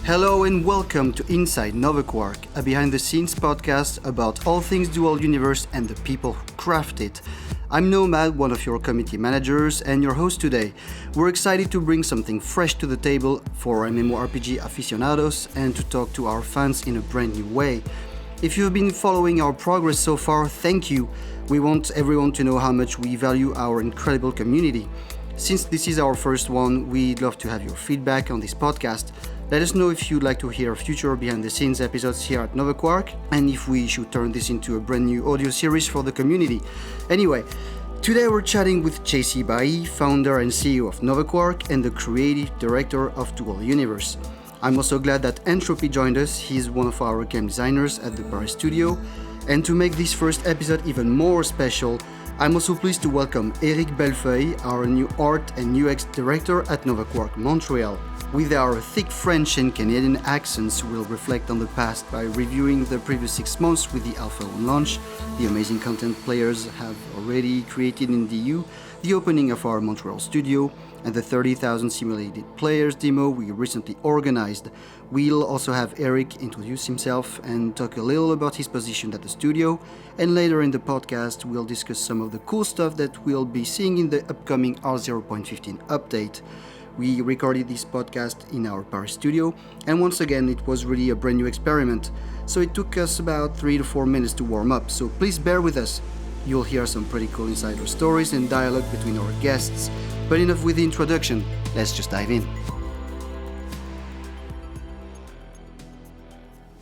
Hello and welcome to Inside Novaquark, a behind-the-scenes podcast about all things dual universe and the people who craft it. I'm Nomad, one of your community managers and your host today. We're excited to bring something fresh to the table for MMORPG aficionados and to talk to our fans in a brand new way. If you've been following our progress so far, thank you. We want everyone to know how much we value our incredible community. Since this is our first one, we'd love to have your feedback on this podcast. Let us know if you'd like to hear future behind-the-scenes episodes here at Novaquark, and if we should turn this into a brand new audio series for the community. Anyway, today we're chatting with JC Baillie, founder and CEO of Novaquark and the creative director of Dual Universe. I'm also glad that Entropy joined us. He's one of our game designers at the Paris studio. And to make this first episode even more special, I'm also pleased to welcome Éric Bellefeuille, our new art and UX director at Novaquark Montréal. With our thick French and Canadian accents, we'll reflect on the past by reviewing the previous 6 months with the Alpha 1 launch, the amazing content players have already created in the EU, the opening of our Montreal studio, and the 30,000 simulated players demo we recently organized. We'll also have Éric introduce himself and talk a little about his position at the studio, and later in the podcast we'll discuss some of the cool stuff that we'll be seeing in the upcoming R0.15 update. We recorded this podcast in our Paris studio, and once again it was really a brand new experiment, so it took us about 3 to 4 minutes to warm up, so please bear with us. You'll hear some pretty cool insider stories and dialogue between our guests, but enough with the introduction, let's just dive in.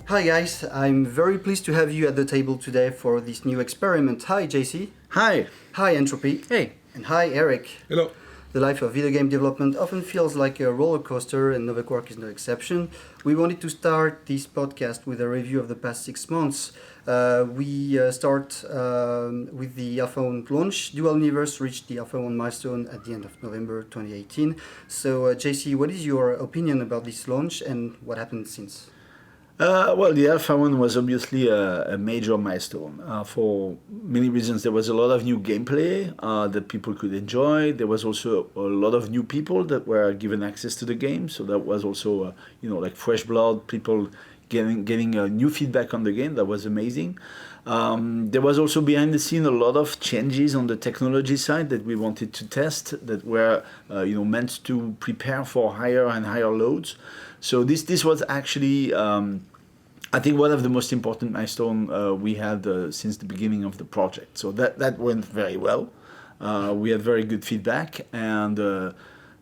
Hi guys, I'm very pleased to have you at the table today for this new experiment. Hi JC. Hi. Hi Entropy. Hey. And hi Éric. Hello. The life of video game development often feels like a roller coaster, and Novaquark is no exception. We wanted to start this podcast with a review of the past 6 months. We start with the Alpha 1 launch. Dual Universe reached the Alpha 1 milestone at the end of November 2018. So, JC, what is your opinion about this launch and what happened since? Well, the Alpha 1 was obviously a major milestone for many reasons. There was a lot of new gameplay that people could enjoy. There was also a lot of new people that were given access to the game. So that was also, like fresh blood, people getting new feedback on the game. That was amazing. There was also behind the scene a lot of changes on the technology side that we wanted to test that were meant to prepare for higher and higher loads. So this was actually, I think, one of the most important milestones we had since the beginning of the project. So that went very well. We had very good feedback, and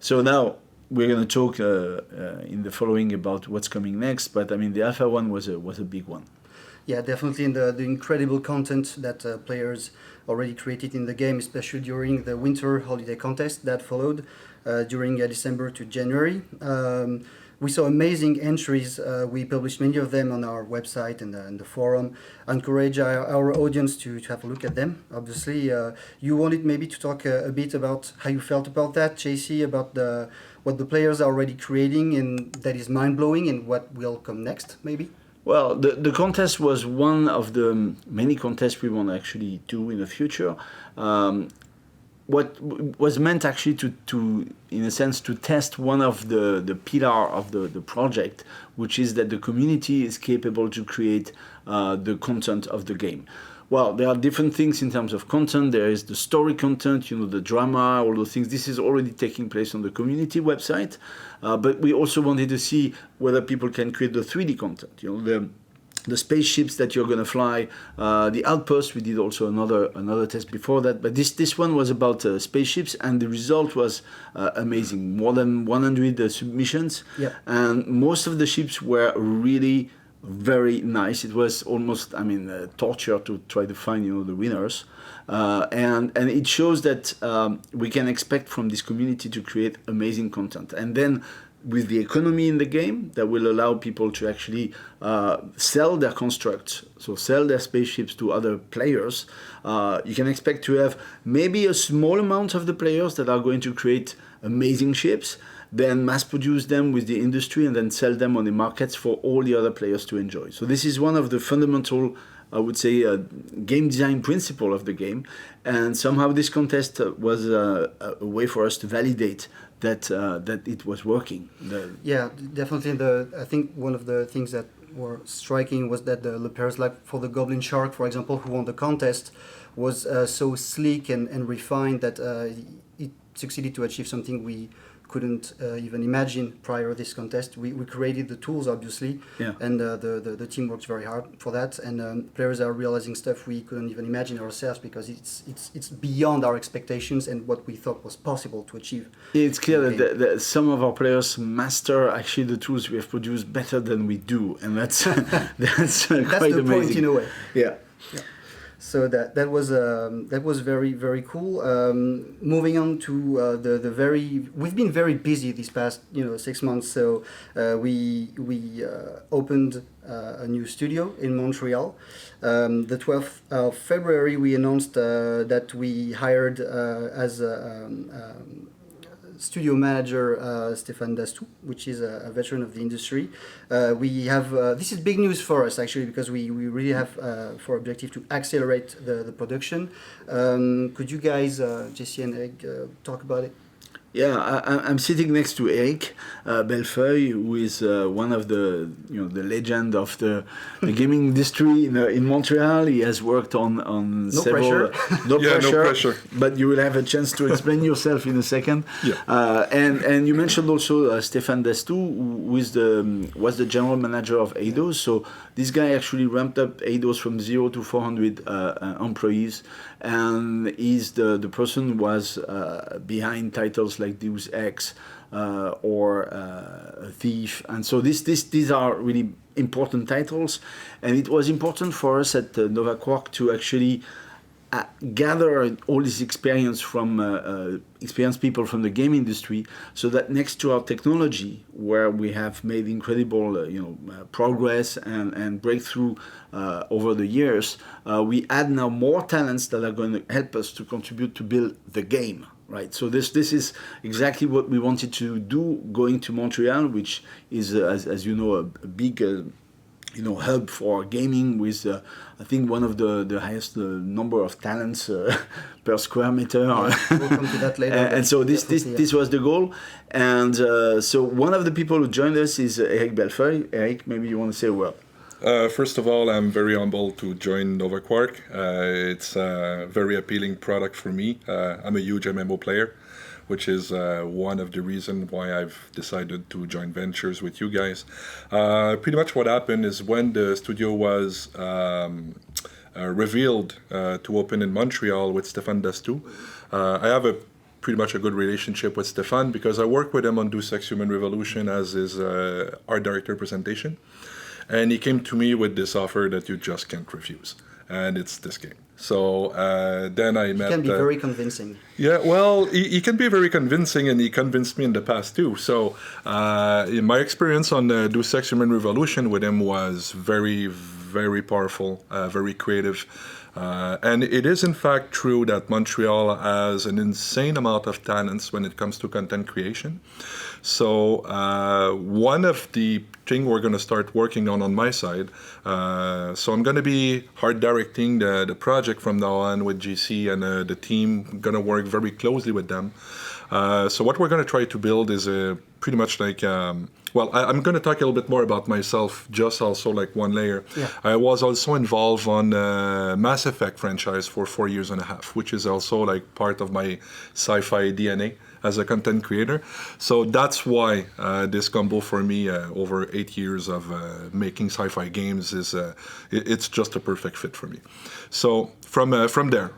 so now we're going to talk in the following about what's coming next. But I mean, the Alpha 1 was a big one. Yeah, definitely, and the incredible content that players already created in the game, especially during the winter holiday contest that followed during December to January. We saw amazing entries. We published many of them on our website and the forum. I encourage our audience to have a look at them. Obviously, you wanted maybe to talk a bit about how you felt about that, JC, about what the players are already creating and that is mind-blowing, and what will come next, maybe? Well, the contest was one of the many contests we want to actually do in the future. What was meant actually to in a sense to test one of the pillar of the project, which is that the community is capable to create the content of the game. Well, there are different things in terms of content. There is the story content, the drama, all those things. This is already taking place on the community website. But we also wanted to see whether people can create the 3D content, the spaceships that you're going to fly, the outpost. We did also another test before that, but this one was about spaceships, and the result was amazing. More than 100 submissions, yeah. And most of the ships were really very nice. It was almost, torture to try to find, the winners, and it shows that we can expect from this community to create amazing content, and then with the economy in the game that will allow people to actually sell their constructs, so sell their spaceships to other players. You can expect to have maybe a small amount of the players that are going to create amazing ships, then mass produce them with the industry, and then sell them on the markets for all the other players to enjoy. So this is one of the fundamental I would say, game design principle of the game. And somehow this contest was a way for us to validate that it was working. Yeah, definitely. I think one of the things that were striking was that the players, like for the Goblin Shark, for example, who won the contest, was so sleek and refined that it succeeded to achieve something we couldn't even imagine prior to this contest. We created the tools, obviously, and the team works very hard for that. And players are realizing stuff we couldn't even imagine ourselves because it's beyond our expectations and what we thought was possible to achieve. Yeah, it's clear that some of our players master actually the tools we have produced better than we do, and that's that's quite the amazing. point in a way. Yeah. So that was very, very cool. Moving on to we've been very busy these past 6 months. So we opened a new studio in Montreal. The 12th of February we announced that we hired as a studio manager Stéphane Dastou, which is a veteran of the industry. We have this is big news for us actually because we really have for objective to accelerate the production. Could you guys, JC and Éric, talk about it? Yeah, I'm sitting next to Éric Bellefeuille, who is one of the the legend of the gaming industry in Montreal. He has worked on several. No pressure. But you will have a chance to explain yourself in a second. Yeah. And you mentioned also Stéphane Dastou, who was the general manager of Eidos. So this guy actually ramped up Eidos from 0 to 400 employees, and he's the person who was behind titles like Deus Ex or Thief, and so these are really important titles, and it was important for us at Novaquark to actually gather all this experience from experienced people from the game industry, so that next to our technology, where we have made incredible progress and breakthrough over the years, we add now more talents that are going to help us to contribute to build the game. Right, so this is exactly what we wanted to do going to Montreal, which is, as you know, a big hub for gaming with I think one of the highest number of talents per square meter. Yeah, we'll come to that later. And so this was the goal. And so one of the people who joined us is Éric Bellefeuille. Éric, maybe you want to say a word. First of all, I'm very humbled to join Novaquark. It's a very appealing product for me. I'm a huge MMO player, which is one of the reasons why I've decided to join ventures with you guys. Pretty much what happened is when the studio was revealed to open in Montreal with Stéphane Dastou, I have pretty much a good relationship with Stéphane because I work with him on Deus Ex Human Revolution as his art director presentation. And he came to me with this offer that you just can't refuse, and it's this game. So then I met... He can be very convincing. Yeah, well, he can be very convincing, and he convinced me in the past too. So in my experience on Deus Ex Human Revolution with him was very, very powerful, very creative. And it is in fact true that Montreal has an insane amount of talents when it comes to content creation. So one of the things we're going to start working on my side, so I'm going to be hard directing the project from now on with JC and the team, going to work very closely with them. So what we're going to try to build is pretty much like... I'm going to talk a little bit more about myself, just also like one layer. Yeah. I was also involved on Mass Effect franchise for 4 years and a half, which is also like part of my sci-fi DNA as a content creator. So that's why this combo for me over 8 years of making sci-fi games is it's just a perfect fit for me. So from there,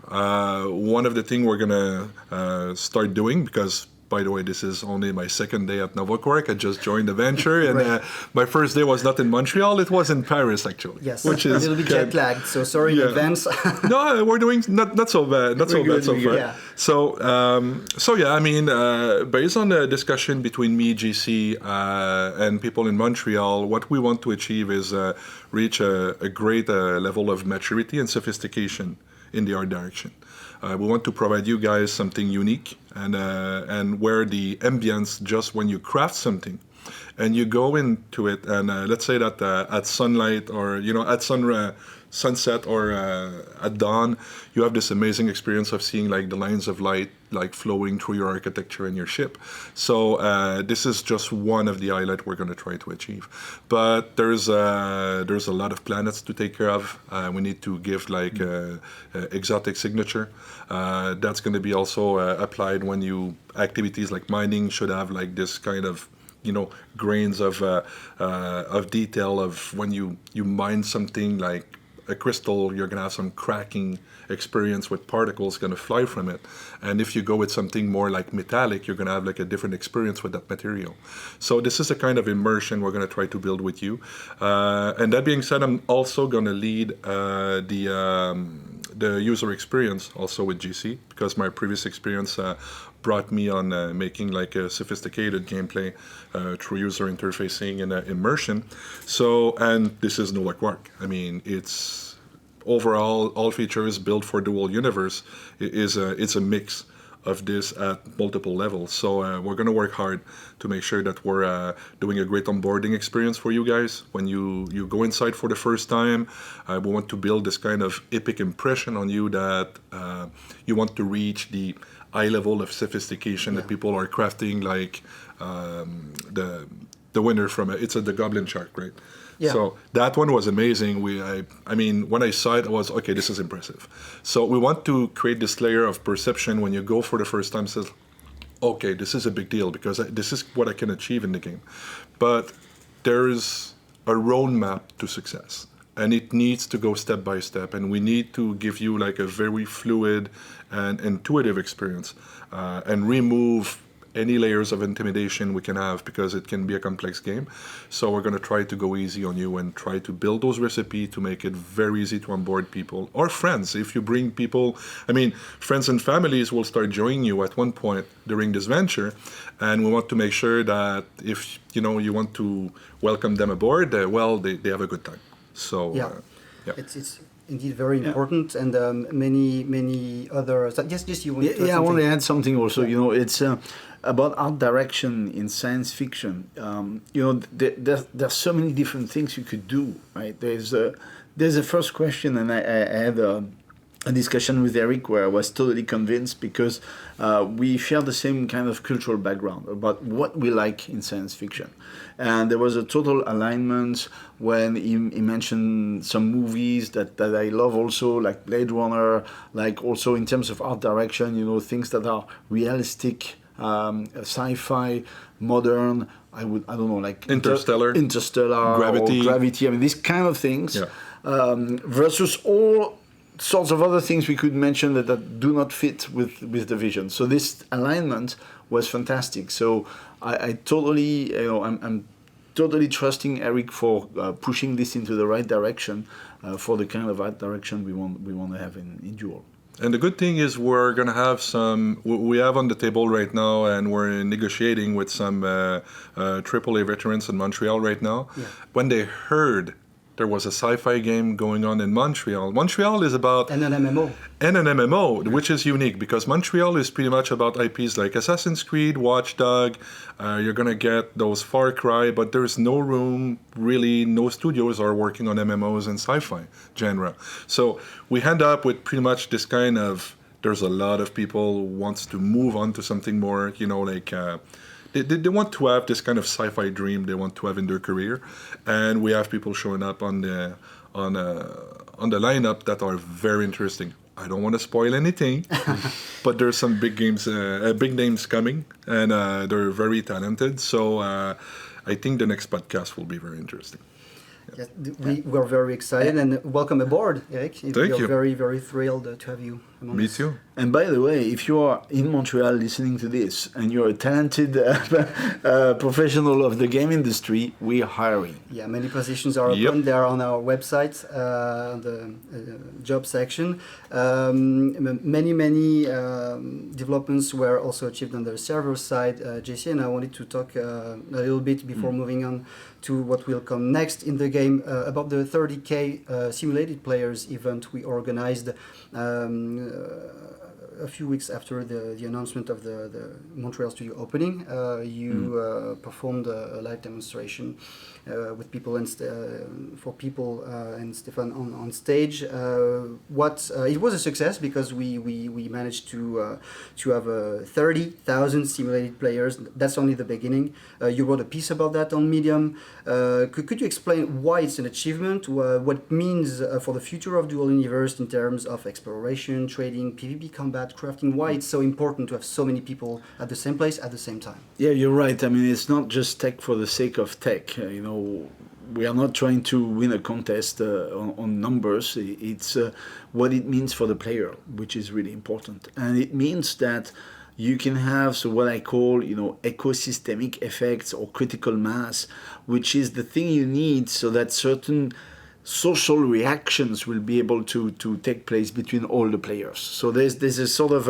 one of the things we're going to start doing, because by the way, this is only my second day at Novaquark. I just joined the venture, and right. My first day was not in Montreal; it was in Paris, actually. Yes, which is a little bit jet lagged. So sorry in advance. No, we're doing not so bad, not so bad so far. Yeah. So yeah, I mean, based on the discussion between me, JC, and people in Montreal, what we want to achieve is reach a great level of maturity and sophistication in the art direction. We want to provide you guys something unique and where the ambience, just when you craft something and you go into it, and let's say that at sunlight or at sunset or at dawn, you have this amazing experience of seeing like the lines of light like flowing through your architecture and your ship. So this is just one of the highlights we're going to try to achieve. But there's a lot of planets to take care of. We need to give like exotic signature. That's going to be also applied when you activities like mining should have like this kind of grains of detail of when you mine something like a crystal, you're going to have some cracking experience with particles going to fly from it. And if you go with something more like metallic, you're going to have like a different experience with that material. So this is a kind of immersion we're going to try to build with you. And that being said, I'm also going to lead the user experience also with JC, because my previous experience brought me on making like a sophisticated gameplay through user interfacing and immersion. So, and this is Novaquark. I mean, it's overall all features built for dual universe. It's a mix of this at multiple levels. So we're going to work hard to make sure that we're doing a great onboarding experience for you guys. When you go inside for the first time, we want to build this kind of epic impression on you that you want to reach the high level of sophistication that people are crafting, like the winner from it's the Goblin Shark, right? Yeah. So that one was amazing. I mean, when I saw it, I was, okay, this is impressive. So we want to create this layer of perception when you go for the first time, says, okay, this is a big deal because this is what I can achieve in the game. But there's a roadmap to success, and it needs to go step by step, and we need to give you like a very fluid and intuitive experience and remove any layers of intimidation we can have, because it can be a complex game. So we're going to try to go easy on you and try to build those recipes to make it very easy to onboard people or friends. If you bring people, I mean, friends and families will start joining you at one point during this venture, and we want to make sure that if you want to welcome them aboard, they have a good time. So it's indeed very important, and many other. Yes, you want to I want to add something also. It's about art direction in science fiction. There's so many different things you could do, right? There's a first question, and I had a discussion with Éric where I was totally convinced, because we share the same kind of cultural background about what we like in science fiction. And there was a total alignment when he mentioned some movies that I love also, like Blade Runner, like also in terms of art direction, things that are realistic, sci-fi, modern, I don't know, like Interstellar, Gravity, I mean, these kind of things, versus all sorts of other things we could mention that do not fit with the vision. So this alignment was fantastic. So I totally, I'm totally trusting Éric for pushing this into the right direction for the kind of art direction we want to have in Dual. And the good thing is we're going to have we have on the table right now, and we're negotiating with some AAA veterans in Montreal right now. Yeah. When they heard there was a sci-fi game going on in Montreal. Montreal is about... And an MMO. And an MMO, which is unique, because Montreal is pretty much about IPs like Assassin's Creed, Watchdog. You're going to get those Far Cry, but there's no room, really, no studios are working on MMOs and sci-fi genre. So we end up with pretty much this kind of... There's a lot of people who wants to move on to something more, like... They want to have this kind of sci-fi dream they want to have in their career, and we have people showing up on the lineup that are very interesting. I don't want to spoil anything, but there's some big names coming, and they're very talented. So I think the next podcast will be very interesting. Yes, we're very excited, and welcome aboard, Éric. Thank you. Very, very thrilled to have you among Me us. too. And by the way, if you are in Montreal listening to this and you're a talented professional of the game industry, we're hiring. Yeah, many positions are open. They are on our website, the job section. Many developments were also achieved on the server side, JC, and I wanted to talk a little bit before moving on to what will come next in the game about the 30K simulated players event we organized a few weeks after the announcement of the Montreal studio opening, you performed a live demonstration with people and for people and Stefan on stage. It was a success because we managed to have 30,000 simulated players. That's only the beginning. You wrote a piece about that on Medium. Could you explain why it's an achievement? What it means for the future of Dual Universe in terms of exploration, trading, PvP combat, crafting? Why it's so important to have so many people at the same place at the same time? Yeah, you're right. I mean, it's not just tech for the sake of tech. We are not trying to win a contest on numbers. It's what it means for the player, which is really important. And it means that you can have what I call, ecosystemic effects or critical mass, which is the thing you need so that certain social reactions will be able to take place between all the players. So there's a sort of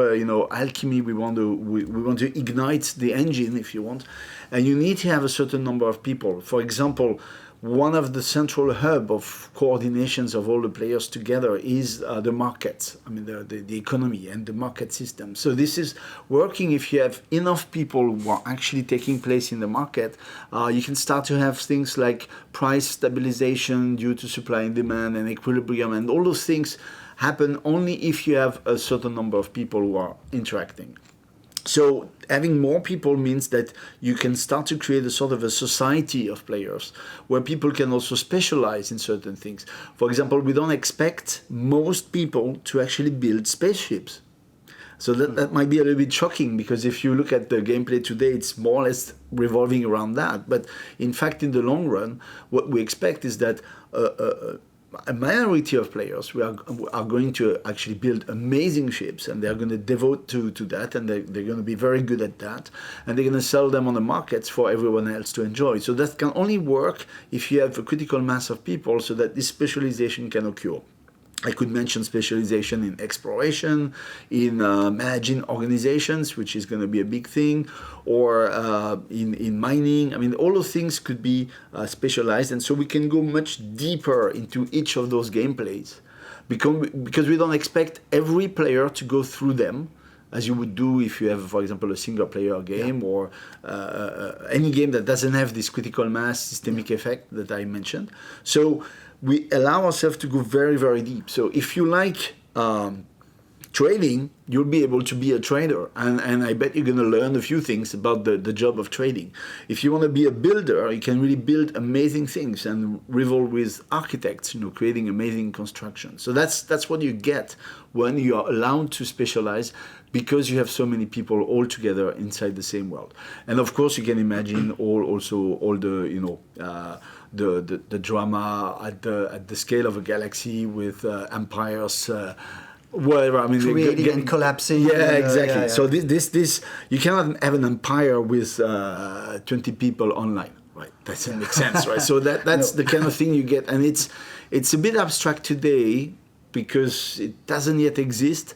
alchemy. We want to ignite the engine, if you want, and you need to have a certain number of people. For example, one of the central hub of coordinations of all the players together is the market. I mean, the economy and the market system. So this is working if you have enough people who are actually taking place in the market. You can start to have things like price stabilization due to supply and demand and equilibrium, and all those things happen only if you have a certain number of people who are interacting. So having more people means that you can start to create a sort of a society of players where people can also specialize in certain things. For example, we don't expect most people to actually build spaceships. So that might be a little bit shocking, because if you look at the gameplay today, it's more or less revolving around that. But in fact, in the long run, what we expect is that a minority of players are going to actually build amazing ships, and they're going to devote to that, and they're going to be very good at that, and they're going to sell them on the markets for everyone else to enjoy. So that can only work if you have a critical mass of people so that this specialization can occur. I could mention specialization in exploration, in managing organizations, which is going to be a big thing, or in mining. I mean, all those things could be specialized, and so we can go much deeper into each of those gameplays, because we don't expect every player to go through them, as you would do if you have, for example, a single-player game or any game that doesn't have this critical mass systemic effect that I mentioned. So we allow ourselves to go very, very deep. So if you like trading, you'll be able to be a trader. And I bet you're going to learn a few things about the job of trading. If you want to be a builder, you can really build amazing things and revolve with architects, creating amazing construction. So that's what you get when you are allowed to specialize, because you have so many people all together inside the same world. And of course, you can imagine all the the drama at the scale of a galaxy with empires, whatever. I mean, creating and collapsing. Yeah, exactly. Yeah. So this you cannot have an empire with 20 people online, right? That doesn't make sense, right? So that's the kind of thing you get, and it's a bit abstract today because it doesn't yet exist.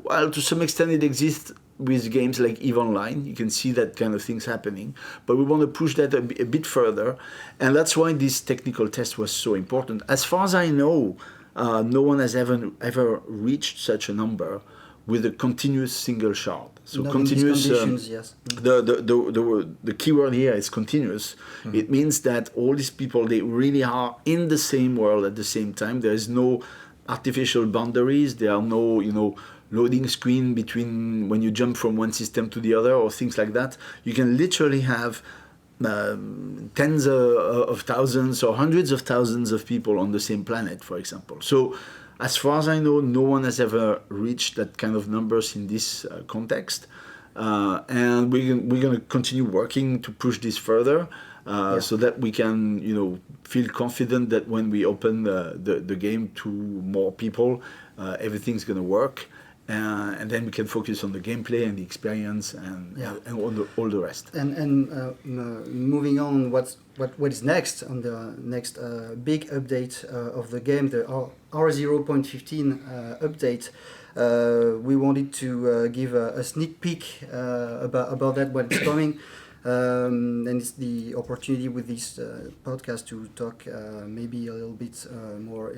Well, to some extent, it exists with games like EVE Online. You can see that kind of things happening, but we want to push that a bit further, and that's why this technical test was so important. As far as I know, no one has ever reached such a number with a continuous single shard. So Not continuous. In these conditions, yes. The keyword here is continuous. Mm-hmm. It means that all these people, they really are in the same world at the same time. There is no artificial boundaries. There are no loading screen between when you jump from one system to the other or things like that. You can literally have tens of thousands or hundreds of thousands of people on the same planet, for example. So as far as I know, no one has ever reached that kind of numbers in this context. And we're going to continue working to push this further so that we can, feel confident that when we open the game to more people, everything's going to work. And then we can focus on the gameplay and the experience and all the rest. And moving on, what is next on the next big update of the game, the R0.15 update. We wanted to give a sneak peek about that, what's coming. And it's the opportunity with this podcast to talk maybe a little bit more,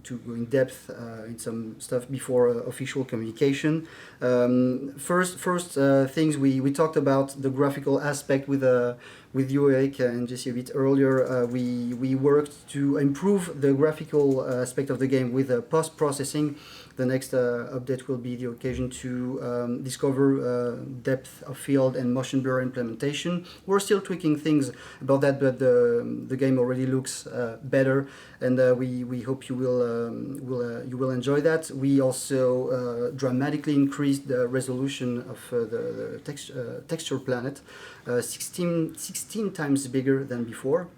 to go in depth in some stuff before official communication. First things we talked about the graphical aspect with you, Eric, and JC a bit earlier. We worked to improve the graphical aspect of the game with post-processing. The next update will be the occasion to discover depth of field and motion blur implementation. We're still tweaking things about that, but the game already looks better, and we hope you will enjoy that. We also dramatically increased the resolution of the texture planet, 16 times bigger than before.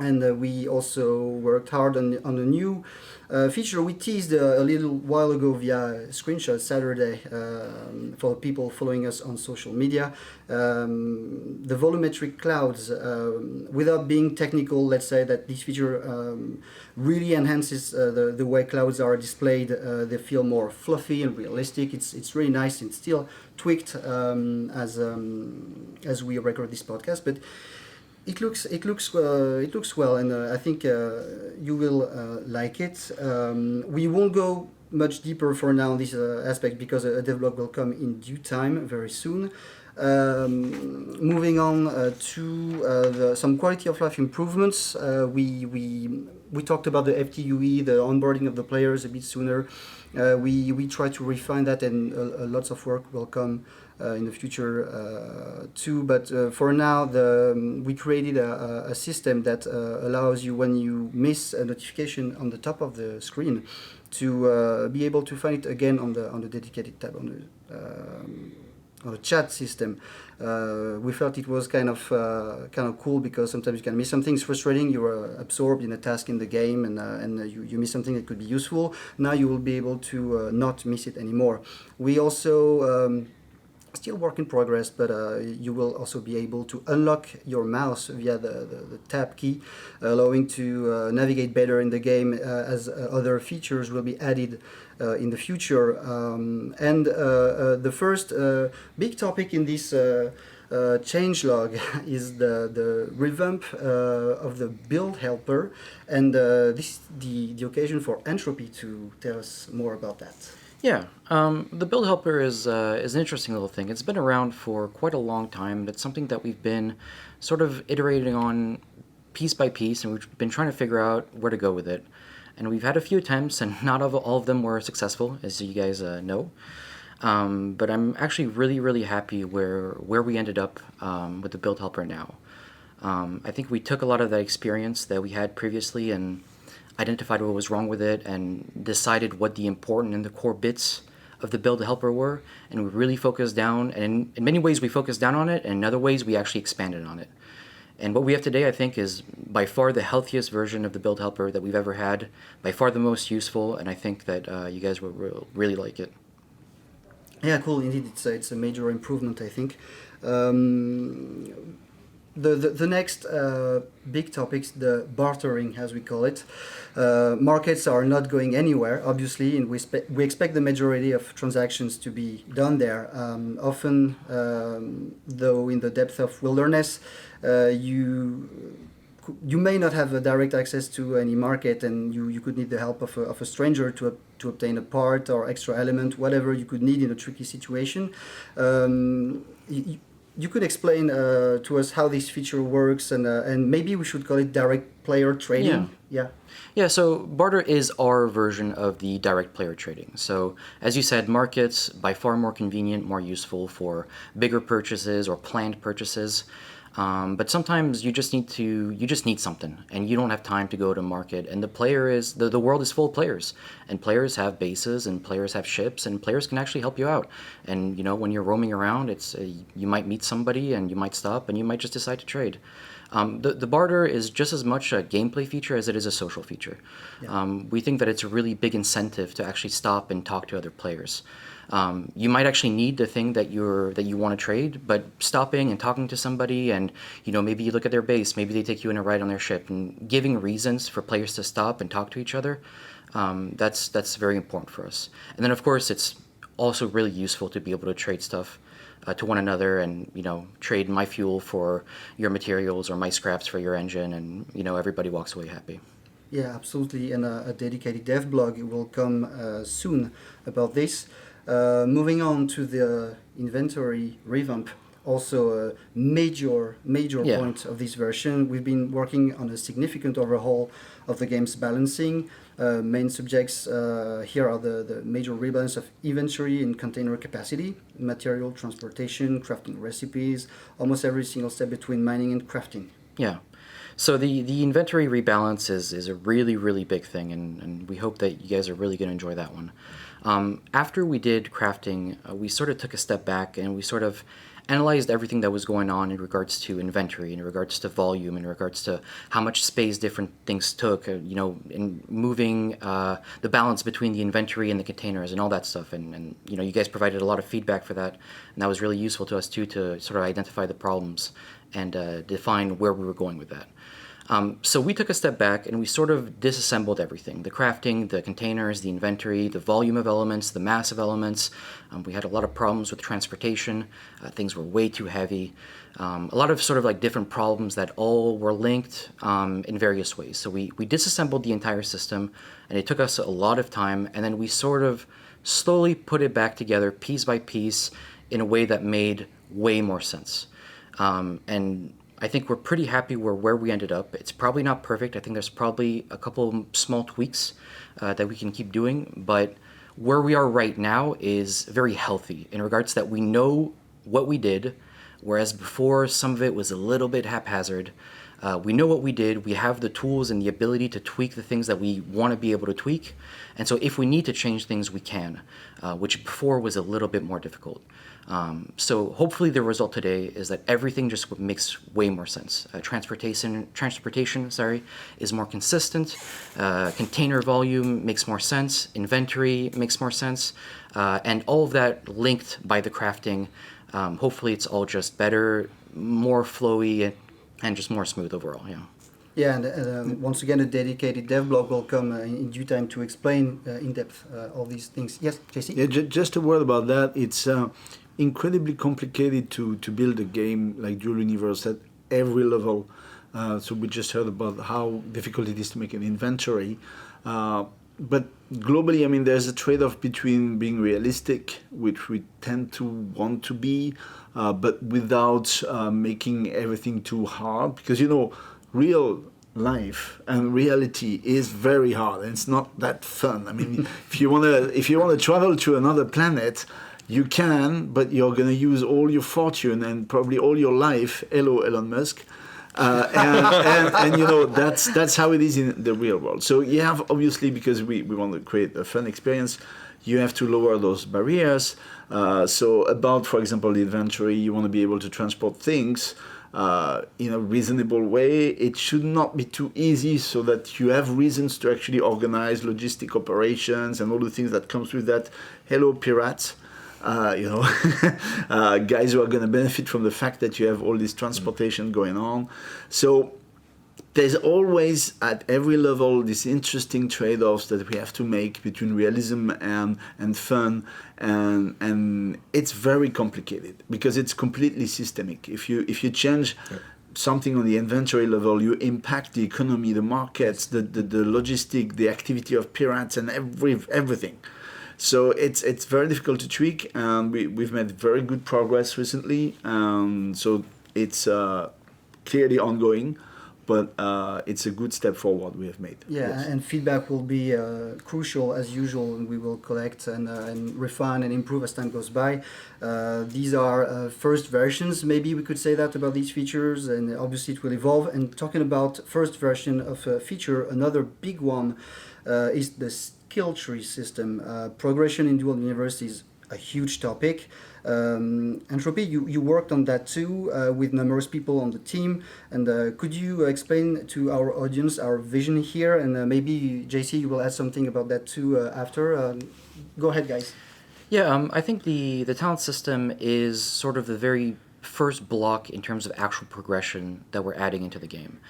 And we also worked hard on a new feature we teased a little while ago via screenshot Saturday for people following us on social media. The volumetric clouds, without being technical, let's say that this feature really enhances the way clouds are displayed. They feel more fluffy and realistic. It's really nice and still tweaked as we record this podcast, but it looks well, and I think you will like it. We won't go much deeper for now on this aspect because a devlog will come in due time very soon. Moving on to some quality of life improvements. We talked about the FTUE, the onboarding of the players a bit sooner. We try to refine that, and lots of work will come in the future too. But for now, we created a system that allows you, when you miss a notification on the top of the screen, to be able to find it again on the dedicated tab on the chat system. We felt it was kind of cool because sometimes you can miss something. It's frustrating. You are absorbed in a task in the game, and you miss something that could be useful. Now you will be able to not miss it anymore. We also still work in progress, but you will also be able to unlock your mouse via the tab key, allowing to navigate better in the game as other features will be added in the future. And the first big topic in this changelog is the revamp of the build helper, and this is the occasion for Entropy to tell us more about that. Yeah, the build helper is an interesting little thing. It's been around for quite a long time. It's something that we've been sort of iterating on piece by piece, and we've been trying to figure out where to go with it. And we've had a few attempts, and not all of them were successful, as you guys know. But I'm actually really happy where we ended up with the build helper now. I think we took a lot of that experience that we had previously and identified what was wrong with it and decided what the important and the core bits of the build helper were, and we really focused down, and in many ways we focused down on it, and in other ways we actually expanded on it. And what we have today, I think, is by far the healthiest version of the build helper that we've ever had, by far the most useful, and I think that you guys will really like it. Yeah, cool. Indeed, it's a major improvement, I think. The next big topics, the bartering, as we call it. Markets are not going anywhere, obviously, and we expect the majority of transactions to be done there. Often, though, in the depth of wilderness, you may not have a direct access to any market, and you could need the help of a stranger to obtain a part or extra element, whatever you could need in a tricky situation. You could explain to us how this feature works, and maybe we should call it direct player trading. Yeah, so barter is our version of the direct player trading. So as you said, markets, by far more convenient, more useful for bigger purchases or planned purchases. But sometimes you just need something, and you don't have time to go to market. And the world is full of players, and players have bases, and players have ships, and players can actually help you out. And when you're roaming around, you might meet somebody, and you might stop, and you might just decide to trade. The barter is just as much a gameplay feature as it is a social feature. Yeah. We think that it's a really big incentive to actually stop and talk to other players. You might actually need the thing that you want to trade, but stopping and talking to somebody, and maybe you look at their base, maybe they take you in a ride on their ship, and giving reasons for players to stop and talk to each other, that's very important for us. And then of course it's also really useful to be able to trade stuff to one another, and trade my fuel for your materials or my scraps for your engine, and everybody walks away happy. Yeah, absolutely, and a dedicated dev blog will come soon about this. Moving on to the inventory revamp, also a major point of this version. We've been working on a significant overhaul of the game's balancing. Main subjects here are the major rebalance of inventory and container capacity, material transportation, crafting recipes, almost every single step between mining and crafting. Yeah. So the inventory rebalance is a really, really big thing, and we hope that you guys are really going to enjoy that one. After we did crafting, we sort of took a step back and we sort of analyzed everything that was going on in regards to inventory, in regards to volume, in regards to how much space different things took, in moving the balance between the inventory and the containers and all that stuff. And you guys provided a lot of feedback for that, and that was really useful to us too, to sort of identify the problems and define where we were going with that. So we took a step back and we sort of disassembled everything: the crafting, the containers, the inventory, the volume of elements, the mass of elements. We had a lot of problems with transportation. Things were way too heavy. A lot of sort of like different problems that all were linked in various ways. So we disassembled the entire system, and it took us a lot of time, and then we sort of slowly put it back together piece by piece in a way that made way more sense. And I think we're pretty happy where we ended up. It's probably not perfect. I think there's probably a couple small tweaks that we can keep doing, but where we are right now is very healthy in regards that we know what we did, whereas before some of it was a little bit haphazard. We know what we did. We have the tools and the ability to tweak the things that we want to be able to tweak. And so if we need to change things, we can, which before was a little bit more difficult. So hopefully the result today is that everything just makes way more sense. Transportation, is more consistent. Container volume makes more sense. Inventory makes more sense. And all of that linked by the crafting. Hopefully it's all just better, more flowy, and just more smooth overall. Yeah. Yeah, and once again, a dedicated dev blog will come in due time to explain in depth all these things. Yes, JC? Yeah, just a word about that. It's incredibly complicated to build a game like Dual Universe at every level. So we just heard about how difficult it is to make an inventory. But globally, I mean, there's a trade-off between being realistic, which we tend to want to be, but without making everything too hard. Because, real life and reality is very hard, and it's not that fun. I mean, if you wanna travel to another planet, you can, but you're gonna use all your fortune and probably all your life. Hello, Elon Musk. And that's how it is in the real world. So you have, obviously, because we want to create a fun experience, you have to lower those barriers. So about, for example, the inventory, you want to be able to transport things in a reasonable way. It should not be too easy, so that you have reasons to actually organize logistic operations and all the things that comes with that. Hello, pirates. Guys who are going to benefit from the fact that you have all this transportation going on. So there's always at every level this interesting trade-offs that we have to make between realism and fun, and it's very complicated because it's completely systemic. If you change something on the inventory level, you impact the economy, the markets, the logistic, the activity of pirates, and everything. So it's very difficult to tweak, and we've made very good progress recently. So it's clearly ongoing, but it's a good step forward we have made. Yeah, yes. And feedback will be crucial as usual, and we will collect and refine and improve as time goes by. These are first versions, maybe we could say that about these features, and obviously it will evolve. And talking about first version of a feature, another big one is the skill tree system. Progression in Dual Universe is a huge topic. Entropy, you worked on that too with numerous people on the team, and could you explain to our audience our vision here, and maybe JC, you will add something about that too after. Go ahead, guys. Yeah, I think the talent system is sort of the very first block in terms of actual progression that we're adding into the game.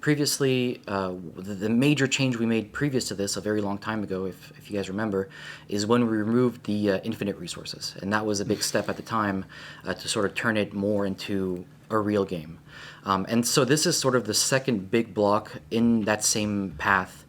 Previously, the major change we made previous to this, a very long time ago, if you guys remember, is when we removed the infinite resources. And that was a big step at the time to sort of turn it more into a real game. And so this is sort of the second big block in that same path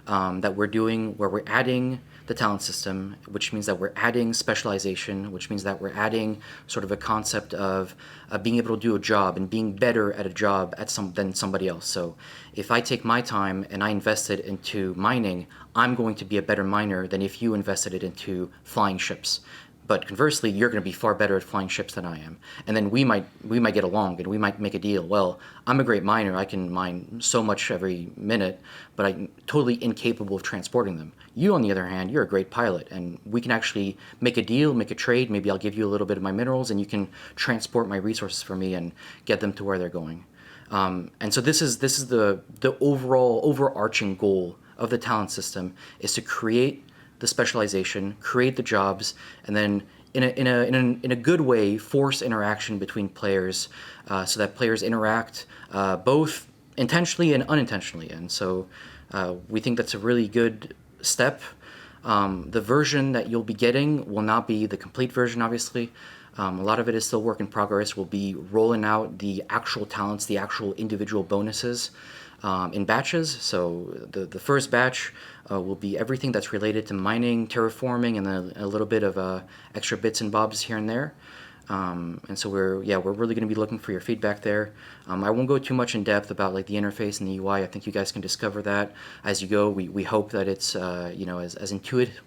that we're doing, where we're adding the talent system, which means that we're adding specialization, which means that we're adding sort of a concept of being able to do a job and being better at a job than somebody else. So if I take my time and I invest it into mining, I'm going to be a better miner than if you invested it into flying ships. But conversely, you're going to be far better at flying ships than I am. And then we might get along and we might make a deal. Well, I'm a great miner. I can mine so much every minute, but I'm totally incapable of transporting them. You, on the other hand, you're a great pilot, and we can actually make a deal, make a trade. Maybe I'll give you a little bit of my minerals, and you can transport my resources for me and get them to where they're going. And so this is the overall overarching goal of the talent system, is to create the specialization, create the jobs, and then in a good way force interaction between players, so that players interact both intentionally and unintentionally. And so we think that's a really good step. The version that you'll be getting will not be the complete version, obviously. A lot of it is still work in progress. We'll be rolling out the actual talents, the actual individual bonuses in batches. So the first batch will be everything that's related to mining, terraforming, and then a little bit of extra bits and bobs here and there. And so we're really going to be looking for your feedback there. I won't go too much in depth about like the interface and the UI. I think you guys can discover that as you go. We hope that it's as intuitive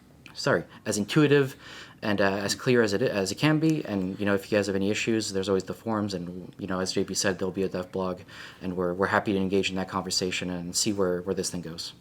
and as clear as it can be. And if you guys have any issues, there's always the forums, and as JP said, there'll be a dev blog, and we're happy to engage in that conversation and see where this thing goes.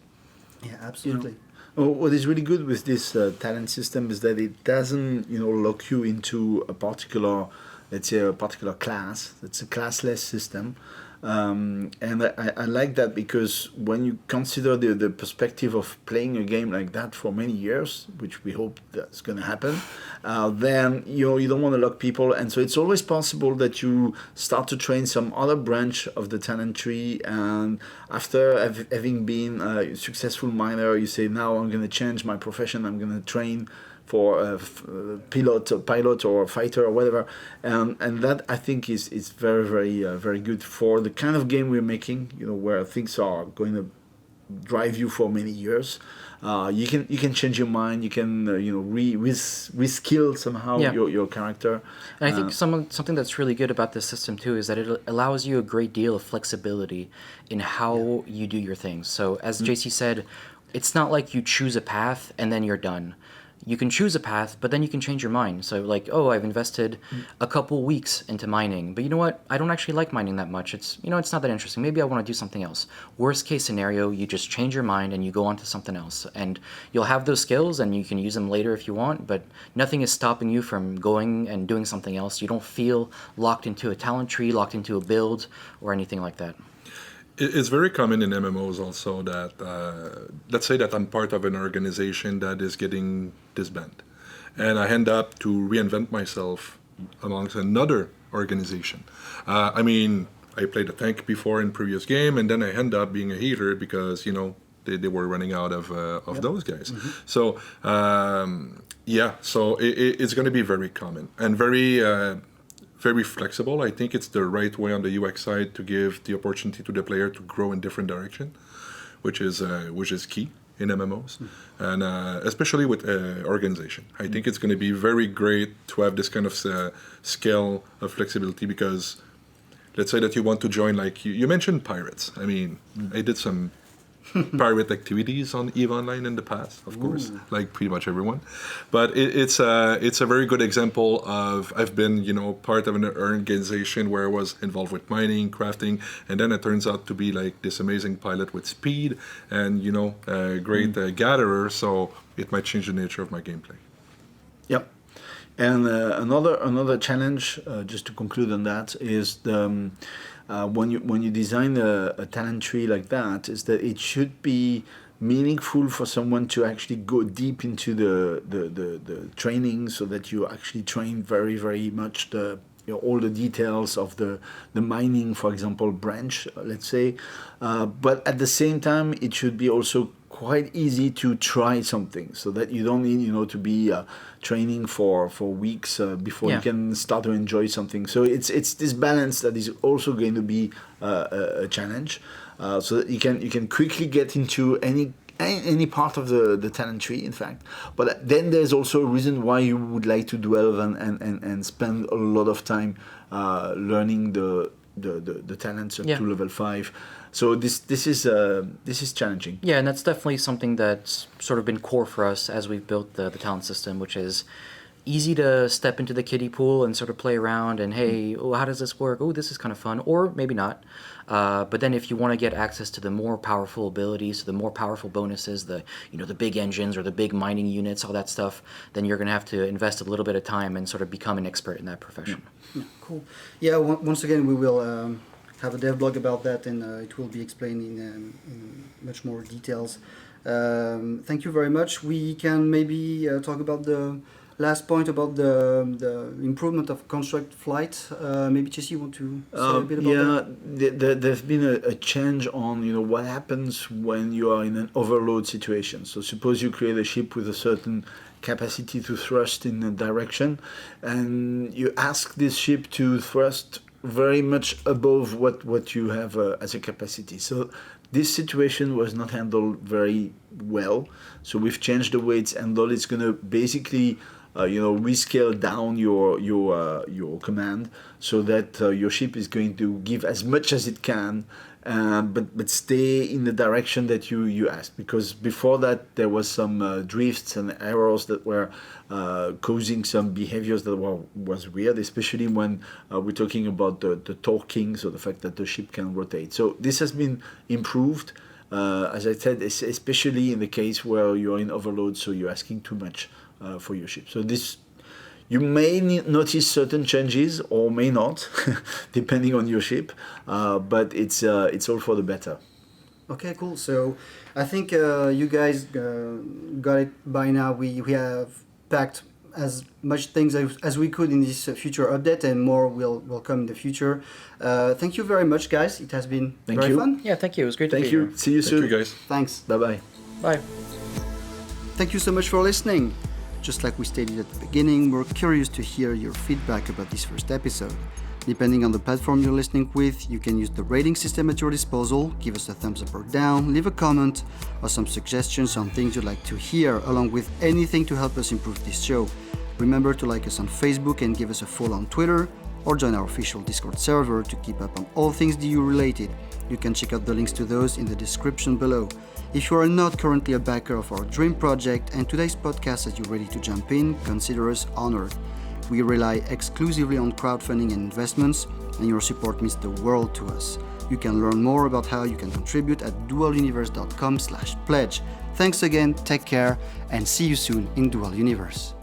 Yeah, absolutely. What is really good with this talent system is that it doesn't, lock you into a particular, let's say, a particular class. It's a classless system. And I like that, because when you consider the perspective of playing a game like that for many years, which we hope that's going to happen, then you don't want to lock people, and so it's always possible that you start to train some other branch of the talent tree, and after having been a successful miner, you say, now I'm going to change my profession, I'm going to train for a pilot or a fighter or whatever, and that I think is very, very, very good for the kind of game we're making. Where things are going to drive you for many years. You can change your mind. You can reskill somehow your character. And I think something that's really good about this system too is that it allows you a great deal of flexibility in how you do your things. So as JC said, it's not like you choose a path and then you're done. You can choose a path, but then you can change your mind. So like, I've invested a couple weeks into mining, but you know what? I don't actually like mining that much. It's not that interesting. Maybe I want to do something else. Worst case scenario, you just change your mind and you go on to something else. And you'll have those skills and you can use them later if you want, but nothing is stopping you from going and doing something else. You don't feel locked into a talent tree, locked into a build, or anything like that. It's very common in MMOs also that, let's say that I'm part of an organization that is getting disbanded, and I end up to reinvent myself amongst another organization. I played a tank before in previous game, and then I end up being a healer because, they were running out of those guys. Mm-hmm. So, so it's going to be very common and very flexible. I think it's the right way on the UX side to give the opportunity to the player to grow in different direction, which is key in MMOs, and especially with organization. I think it's going to be very great to have this kind of scale of flexibility, because let's say that you want to join, like you mentioned pirates. I did some pirate activities on EVE Online in the past, of course, like pretty much everyone. But it's a very good example of, I've been, part of an organization where I was involved with mining, crafting, and then it turns out to be like this amazing pilot with speed and, a great gatherer, so it might change the nature of my gameplay. Yep. And another challenge, just to conclude on that, is the when you design a talent tree like that, is that it should be meaningful for someone to actually go deep into the training, so that you actually train very, very much the all the details of the mining, for example, branch, let's say. But at the same time, it should be also quite easy to try something, so that you don't need to be training for weeks before you can start to enjoy something. So it's this balance that is also going to be a challenge, so that you can quickly get into any part of the talent tree, in fact. But then there's also a reason why you would like to dwell and spend a lot of time learning the talents up to level 5. So this is challenging. Yeah, and that's definitely something that's sort of been core for us as we've built the talent system, which is easy to step into the kiddie pool and sort of play around and, hey, how does this work? Oh, this is kind of fun, or maybe not. But then if you want to get access to the more powerful abilities, the more powerful bonuses, the big engines or the big mining units, all that stuff, then you're going to have to invest a little bit of time and sort of become an expert in that profession. Yeah, cool. Yeah, once again, we will have a dev blog about that, and it will be explained in much more details. Thank you very much. We can maybe talk about the last point about the improvement of construct flight. Maybe JC, you want to say a bit about that? There's been a change on what happens when you are in an overload situation. So suppose you create a ship with a certain capacity to thrust in a direction, and you ask this ship to thrust very much above what you have as a capacity. So this situation was not handled very well. So we've changed the way it's handled. It's going to basically rescale down your command, so that your ship is going to give as much as it can, but stay in the direction that you asked. Because before that, there was some drifts and errors that were causing some behaviors that was weird, especially when we're talking about the torquing, so the fact that the ship can rotate. So this has been improved, as I said, especially in the case where you're in overload, so you're asking too much for your ship. So this, you may notice certain changes or may not, depending on your ship, but it's all for the better. Okay, cool. So I think you guys got it by now. We have packed as much things as we could in this future update, and more will come in the future. Thank you very much, guys. It has been very fun. Yeah, thank you. It was great to be Thank you. here. See you soon. Thank you, guys. Thanks. Bye-bye. Bye. Thank you so much for listening. Just like we stated at the beginning, we're curious to hear your feedback about this first episode. Depending on the platform you're listening with, you can use the rating system at your disposal, give us a thumbs up or down, leave a comment, or some suggestions on things you'd like to hear, along with anything to help us improve this show. Remember to like us on Facebook and give us a follow on Twitter, or join our official Discord server to keep up on all things DU related. You can check out the links to those in the description below. If you are not currently a backer of our dream project and today's podcast as you're ready to jump in, consider us honored. We rely exclusively on crowdfunding and investments, and your support means the world to us. You can learn more about how you can contribute at dualuniverse.com/pledge. Thanks again, take care, and see you soon in Dual Universe.